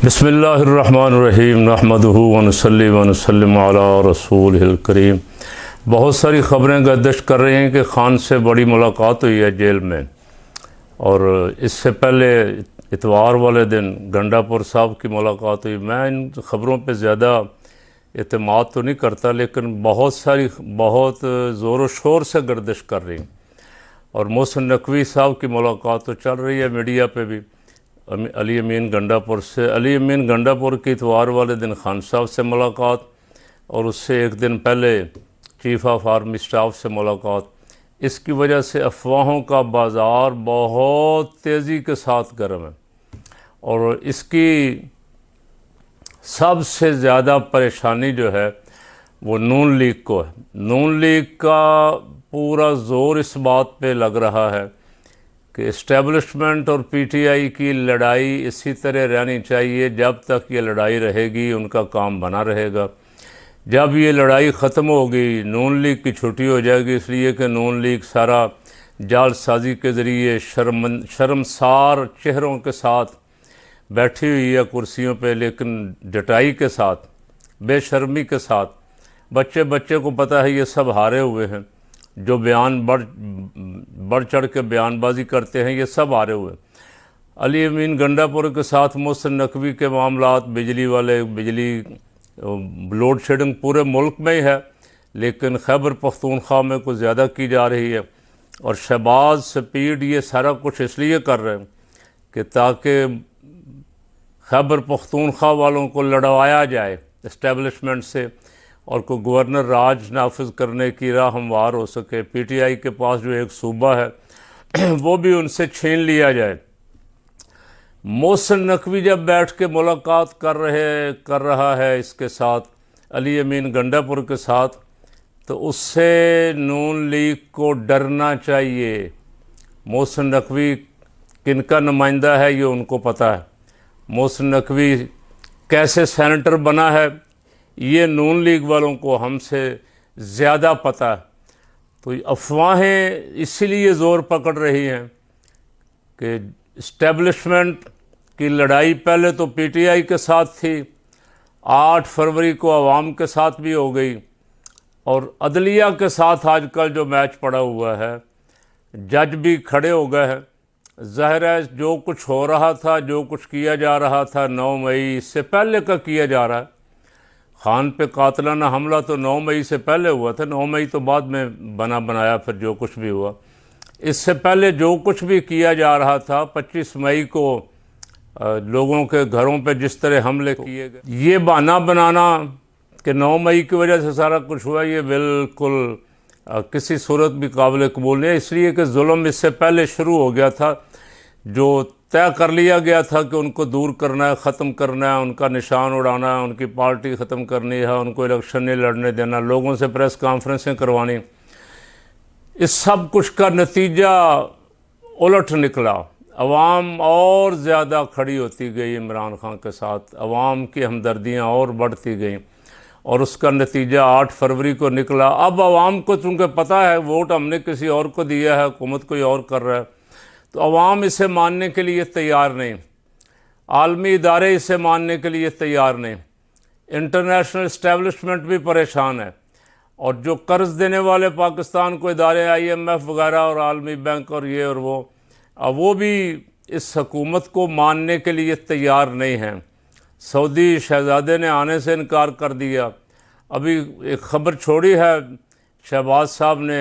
बिस्मिल्लाहिर्रहमानिर्रहीम नहमदुहु व नसल्ली व नसल्लिमु अला रसूलिहिल करीम। बहुत सारी ख़बरें गर्दिश कर रही हैं कि ख़ान से बड़ी मुलाकात हुई है जेल में। और इससे पहले इतवार वाले दिन गंडापुर साहब की मुलाकात हुई। मैं इन ख़बरों पे ज़्यादा एतमाद तो नहीं करता, लेकिन बहुत ज़ोर व शोर से गर्दिश कर रही हैं। और मोहसिन नकवी साहब की मुलाकात तो चल रही है मीडिया पे भी, अली अमीन गंडापुर से। अली अमीन गंडापुर की इतवार वाले दिन खान साहब से मुलाकात, और उससे एक दिन पहले चीफ़ ऑफ आर्मी स्टाफ से मुलाकात। इसकी वजह से अफवाहों का बाज़ार बहुत तेज़ी के साथ गर्म है। और इसकी सबसे ज़्यादा परेशानी जो है वो नून लीग को है। नून लीग का पूरा ज़ोर इस बात पे लग रहा है कि इस्टेब्लिशमेंट और पीटीआई की लड़ाई इसी तरह रहनी चाहिए। जब तक ये लड़ाई रहेगी उनका काम बना रहेगा। जब ये लड़ाई ख़त्म होगी नून लीग की छुट्टी हो जाएगी, इसलिए कि नून लीग सारा जालसाजी के ज़रिए शर्मसार चेहरों के साथ बैठी हुई है कुर्सियों पे, लेकिन डटाई के साथ, बेशर्मी के साथ। बच्चे को पता है ये सब हारे हुए हैं। जो बयान बढ़ चढ़ के बयानबाजी करते हैं ये सब हारे हुए। अली अमीन गंडापुर के साथ मोहसिन नकवी के मामलात, बिजली लोड शेडिंग पूरे मुल्क में ही है, लेकिन खैबर पख्तूनख्वा में कुछ ज़्यादा की जा रही है। और शहबाज स्पीड ये सारा कुछ इसलिए कर रहे हैं कि ताकि खैबर पख्तूनख्वा वालों को लड़वाया जाए इस्टेब्लिशमेंट से, और को गवर्नर राज नाफिज करने की राह हमवार हो सके। पीटीआई के पास जो एक सूबा है वो भी उनसे छीन लिया जाए। मोहसिन नकवी जब बैठ के मुलाकात कर रहा है इसके साथ, अली अमीन गंडापुर के साथ, तो उससे नून लीग को डरना चाहिए। मोहसिन नकवी किनका नुमाइंदा है ये उनको पता है। मोहसिन नकवी कैसे सेनेटर बना है ये नून लीग वालों को हमसे ज़्यादा पता है। तो अफवाहें इसीलिए ज़ोर पकड़ रही हैं कि इस्टेब्लिशमेंट की लड़ाई पहले तो पीटीआई के साथ थी, 8 फरवरी को अवाम के साथ भी हो गई, और अदलिया के साथ आजकल जो मैच पड़ा हुआ है, जज भी खड़े हो गए हैं। ज़ाहिर है जो कुछ हो रहा था, जो कुछ किया जा रहा था 9 मई से पहले का किया जा रहा है। खान पे कातलाना हमला तो 9 मई से पहले हुआ था, 9 मई तो बाद में बनाया फिर जो कुछ भी हुआ। इससे पहले जो कुछ भी किया जा रहा था, 25 मई को लोगों के घरों पे जिस तरह हमले किए गए, ये बहाना बनाना कि 9 मई की वजह से सारा कुछ हुआ, ये बिल्कुल किसी सूरत भी काबिल कबूल नहीं है। इसलिए कि जुल्म इससे पहले शुरू हो गया था। जो तय कर लिया गया था कि उनको दूर करना है, ख़त्म करना है, उनका निशान उड़ाना है, उनकी पार्टी ख़त्म करनी है, उनको इलेक्शन नहीं लड़ने देना, लोगों से प्रेस कॉन्फ्रेंसें करवानी। इस सब कुछ का नतीजा उलट निकला। अवाम और ज़्यादा खड़ी होती गई इमरान खान के साथ, अवाम की हमदर्दियाँ और बढ़ती गईं, और उसका नतीजा 8 फरवरी को निकला। अब अवाम को चूँकि पता है वोट हमने किसी और को दिया है, हुकूमत कोई और कर रहा है, तो अवाम इसे मानने के लिए तैयार नहीं, आलमी इदारे इसे मानने के लिए तैयार नहीं, इंटरनेशनल इस्टेब्लिशमेंट भी परेशान है, और जो कर्ज़ देने वाले पाकिस्तान को इदारे, IMF वगैरह और आलमी बैंक और ये और वो भी इस हुकूमत को मानने के लिए तैयार नहीं हैं। सऊदी शहज़ादे ने आने से इनकार कर दिया। अभी एक ख़बर छोड़ी है शहबाज साहब ने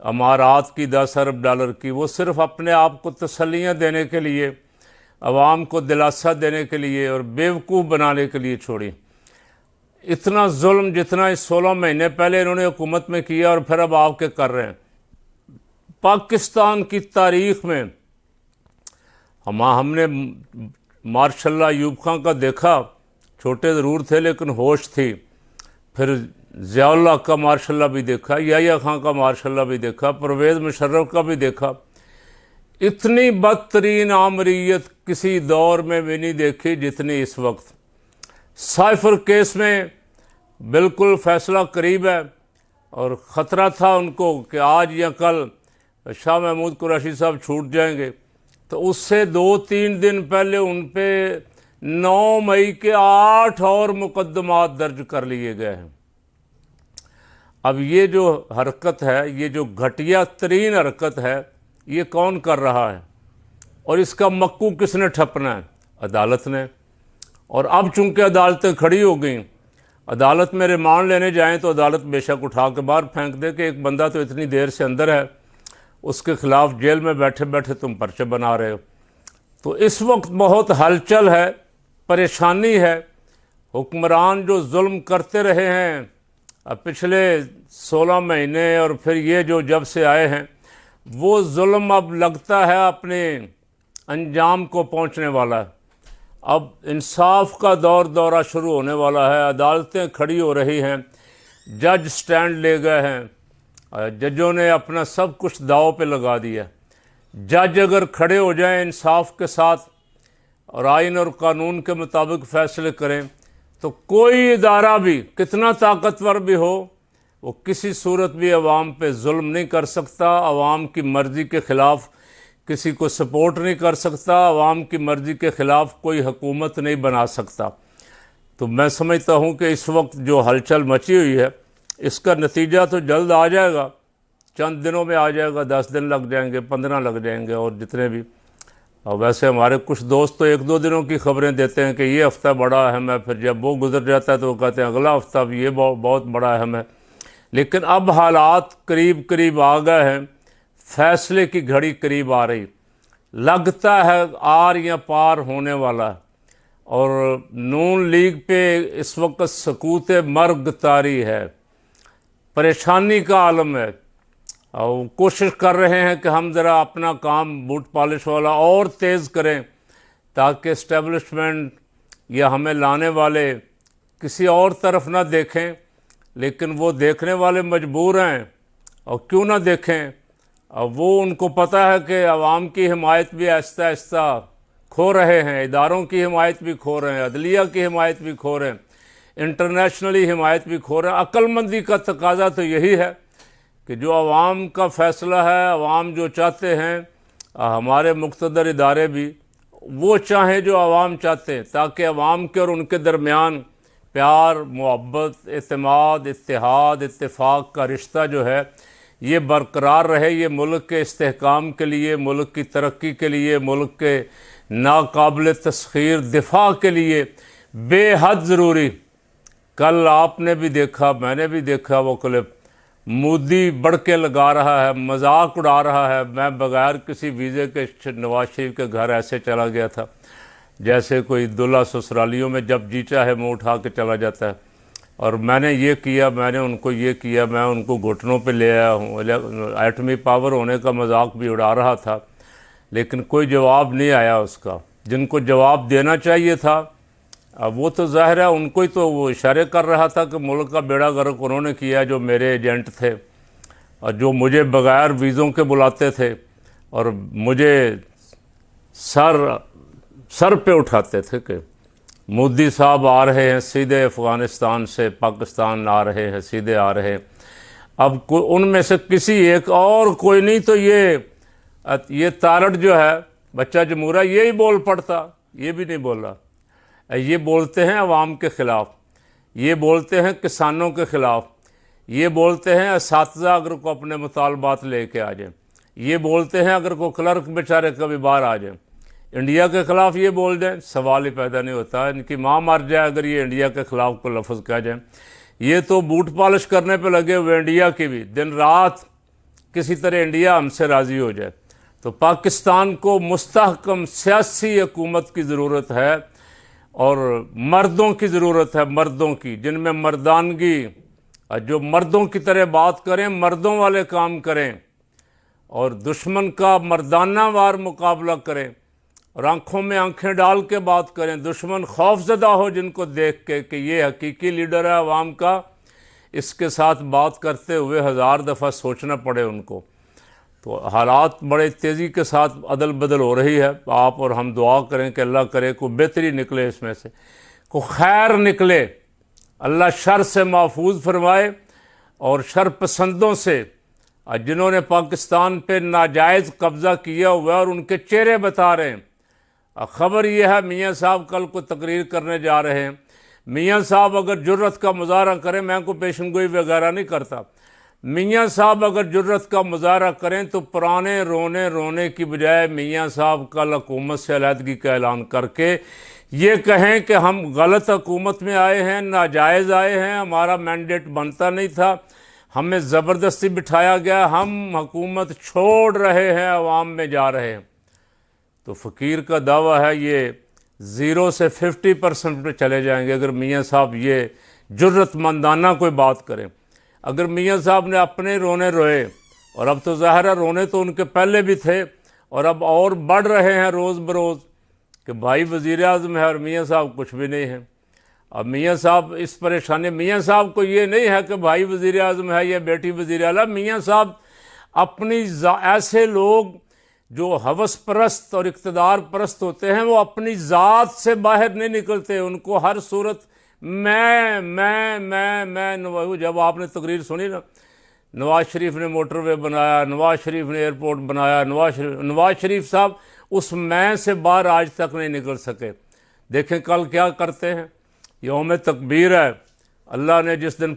अमारात की 10 अरब डॉलर की, वो सिर्फ़ अपने आप को तसल्लियाँ देने के लिए, अवाम को दिलासा देने के लिए और बेवकूफ़ बनाने के लिए छोड़ी। इतना जुल्म जितना इस 16 महीने पहले इन्होंने हुकूमत में किया और फिर अब आपके कर रहे हैं। पाकिस्तान की तारीख़ में हमने मार्शल अयूब खां का देखा, छोटे ज़रूर थे लेकिन होश थी। फिर ज़ियाउल्लाह का मार्शल भी देखा, याह्या खां का मार्शल भी देखा, परवेज़ मुशर्रफ का भी देखा। इतनी बदतरीन आमरीयत किसी दौर में भी नहीं देखी जितनी इस वक्त। साइफर केस में बिल्कुल फ़ैसला करीब है, और ख़तरा था उनको कि आज या कल शाह महमूद कुरैशी साहब छूट जाएंगे, तो उससे 2-3 दिन पहले उन पे 9 मई के 8 और मुकदमात दर्ज कर लिए गए हैं। अब ये जो हरकत है, ये जो घटिया तरीन हरकत है, ये कौन कर रहा है और इसका मक्कू किसने ठपना है? अदालत ने। और अब चूंकि अदालतें खड़ी हो गई, अदालत में रिमांड लेने जाएं तो अदालत बेशक उठा के बाहर फेंक दे कि एक बंदा तो इतनी देर से अंदर है, उसके खिलाफ जेल में बैठे बैठे तुम पर्चे बना रहे हो। तो इस वक्त बहुत हलचल है, परेशानी है। हुक्मरान जो जुल्म करते रहे हैं अब पिछले 16 महीने और फिर ये जो जब से आए हैं, वो जुल्म अब लगता है अपने अंजाम को पहुंचने वाला है। अब इंसाफ का दौरा शुरू होने वाला है। अदालतें खड़ी हो रही हैं, जज स्टैंड ले गए हैं, जजों ने अपना सब कुछ दांव पे लगा दिया। जज अगर खड़े हो जाएं इंसाफ के साथ और आइन और कानून के मुताबिक फ़ैसले करें, तो कोई इदारा भी कितना ताकतवर भी हो, वो किसी सूरत भी अवाम पे जुल्म नहीं कर सकता, अवाम की मर्ज़ी के ख़िलाफ़ किसी को सपोर्ट नहीं कर सकता, अवाम की मर्ज़ी के ख़िलाफ़ कोई हुकूमत नहीं बना सकता। तो मैं समझता हूँ कि इस वक्त जो हलचल मची हुई है, इसका नतीजा तो जल्द आ जाएगा, चंद दिनों में आ जाएगा। 10 दिन लग जाएंगे, 15 लग जाएंगे, और जितने भी। और वैसे हमारे कुछ दोस्त तो 1-2 दिनों की खबरें देते हैं कि ये हफ़्ता बड़ा अहम है, फिर जब वो गुजर जाता है तो वो कहते हैं अगला हफ़्ता भी ये बहुत बड़ा अहम है। लेकिन अब हालात करीब करीब आ गए हैं, फ़ैसले की घड़ी करीब आ रही, लगता है आर या पार होने वाला है। और नून लीग पे इस वक्त सकूत मर्ग तारी है, परेशानी का आलम है। और कोशिश कर रहे हैं कि हम ज़रा अपना काम बूट पॉलिश वाला और तेज़ करें, ताकि इस्टेब्लिशमेंट या हमें लाने वाले किसी और तरफ ना देखें। लेकिन वो देखने वाले मजबूर हैं, और क्यों ना देखें। अब वो उनको पता है कि अवाम की हिमायत भी आहिस्ता आहिस्ता खो रहे हैं, इदारों की हिमायत भी खो रहे हैं, अदलिया की हिमायत भी खो रहे हैं, इंटरनेशनली हिमायत भी खो रहे हैं। अक्लमंदी का तकाजा तो यही है कि जो अवाम का फ़ैसला है, अवाम जो चाहते हैं, हमारे मुक़्तदर इदारे भी वो चाहें जो अवाम चाहते हैं, ताकि अवाम के और उनके दरमियान प्यार, मोहब्बत, एतमाद, इत्तेहाद, इत्तेफाक का रिश्ता जो है ये बरकरार रहे। ये मुल्क के इस्तेहकाम के लिए, मुल्क की तरक्की के लिए, मुल्क के नाकाबिल तस्खीर दिफा के लिए बेहद ज़रूरी। कल आपने भी देखा, मैंने भी देखा वो क्लिप, मोदी बढ़ के लगा रहा है, मजाक उड़ा रहा है। मैं बग़ैर किसी वीज़े के नवाज शरीफ के घर ऐसे चला गया था जैसे कोई दुल्हा ससुरालियों में जब जी चाहे मुँह उठा के चला जाता है। और मैंने ये किया, मैंने उनको ये किया, मैं उनको घुटनों पे ले आया हूँ। एटमी पावर होने का मजाक भी उड़ा रहा था, लेकिन कोई जवाब नहीं आया उसका। जिनको जवाब देना चाहिए था, अब वो तो ज़ाहिर है उनको ही तो वो इशारे कर रहा था कि मुल्क का बेड़ा गर्क उन्होंने किया, जो मेरे एजेंट थे और जो मुझे बग़ैर वीज़ों के बुलाते थे और मुझे सर पे उठाते थे कि मोदी साहब आ रहे हैं सीधे अफ़गानिस्तान से, पाकिस्तान आ रहे हैं, सीधे आ रहे हैं। अब उनमें से किसी एक और कोई नहीं तो ये तारड़ जो है बच्चा जमूरा, ये ही बोल पड़ता, ये भी नहीं बोला। ये बोलते हैं अवाम के ख़िलाफ़, ये बोलते हैं किसानों के ख़िलाफ़, ये बोलते हैं असातिज़ा अगर को अपने मुतालबात लेके आ जाए, ये बोलते हैं अगर को क्लर्क बेचारे कभी बाहर आ जाए, इंडिया के ख़िलाफ़ ये बोल दें, सवाल ही पैदा नहीं होता। इनकी माँ मर जाए अगर ये इंडिया के ख़िलाफ़ को लफ्ज़ कह जाए। ये तो बूट पॉलिश करने पे लगे हुए इंडिया की भी, दिन रात किसी तरह इंडिया हमसे राज़ी हो जाए। तो पाकिस्तान को मुस्तहकम सियासी हुकूमत की ज़रूरत है और मर्दों की ज़रूरत है, मर्दों की, जिनमें मर्दानगी, जो मर्दों की तरह बात करें, मर्दों वाले काम करें और दुश्मन का मर्दाना वार मुकाबला करें और आंखों में आंखें डाल के बात करें। दुश्मन खौफजदा हो जिनको देख के कि ये हकीकी लीडर है अवाम का, इसके साथ बात करते हुए 1000 दफ़ा सोचना पड़े उनको। तो हालात बड़े तेज़ी के साथ अदल बदल हो रही है। आप और हम दुआ करें कि अल्लाह करे को बेहतरी निकले, इसमें से को खैर निकले, अल्लाह शर से महफूज फरमाए और शर पसंदों से जिन्होंने पाकिस्तान पे नाजायज़ कब्ज़ा किया हुआ है और उनके चेहरे बता रहे हैं, ख़बर यह है मियाँ साहब कल को तकरीर करने जा रहे हैं। मियाँ साहब अगर जुर्रत का मुजाहरा करें, मैं को पेशनगोई वगैरह नहीं करता, मियाँ साहब अगर जुर्रत का मुजाहरा करें तो पुराने रोने की बजाय मियाँ साहब कल हुकूमत से अलहदगी का ऐलान करके ये कहें कि हम गलत हुकूमत में आए हैं, नाजायज़ आए हैं, हमारा मैंडेट बनता नहीं था, हमें ज़बरदस्ती बिठाया गया, हम हुकूमत छोड़ रहे हैं, अवाम में जा रहे हैं। तो फ़कीर का दावा है ये 0 से 50% पे चले जाएंगे अगर मियाँ साहब ये जुर्रतमंदाना कोई बात करें। अगर मियाँ साहब ने अपने रोने रोए, और अब तो ज़ाहिर है रोने तो उनके पहले भी थे और अब और बढ़ रहे हैं रोज़ बरोज़ कि भाई वज़ीर आज़म है और मियाँ साहब कुछ भी नहीं है। अब मियाँ साहब इस परेशानी, मियाँ साहब को ये नहीं है कि भाई वज़ीर आज़म है या बेटी वज़ीर आला। मियाँ साहब अपनी ऐसे लोग जो हवस परस्त और इक़्तिदार परस्त होते हैं वो अपनी ज़ात से बाहर नहीं निकलते, उनको हर सूरत मैं जब आपने तकरीर सुनी ना, नवाज़ शरीफ ने मोटरवे बनाया, नवाज़ शरीफ ने एयरपोर्ट बनाया, नवाज़ शरीफ साहब उस मैं से बाहर आज तक नहीं निकल सके। देखें कल क्या करते हैं। यौम तकबीर है, अल्लाह ने जिस दिन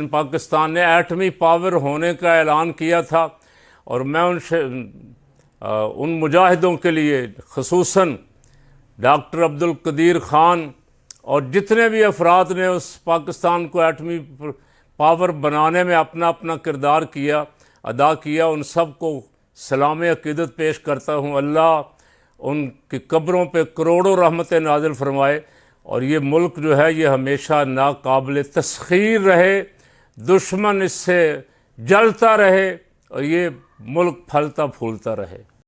पाकिस्तान ने एटमी पावर होने का ऐलान किया था, और मैं उन मुजाहिदों के लिए ख़ुसूसन डॉक्टर अब्दुल कदीर ख़ान और जितने भी अफराद ने उस पाकिस्तान को एटमी पावर बनाने में अपना अपना किरदार अदा किया, उन सब को सलाम अक़ीदत पेश करता हूँ। अल्लाह उनकी कब्रों पे करोड़ों रहमतें नाज़िल फरमाए और ये मुल्क जो है ये हमेशा नाकाबिल तस्खीर रहे, दुश्मन इससे जलता रहे और ये मुल्क फलता फूलता रहे।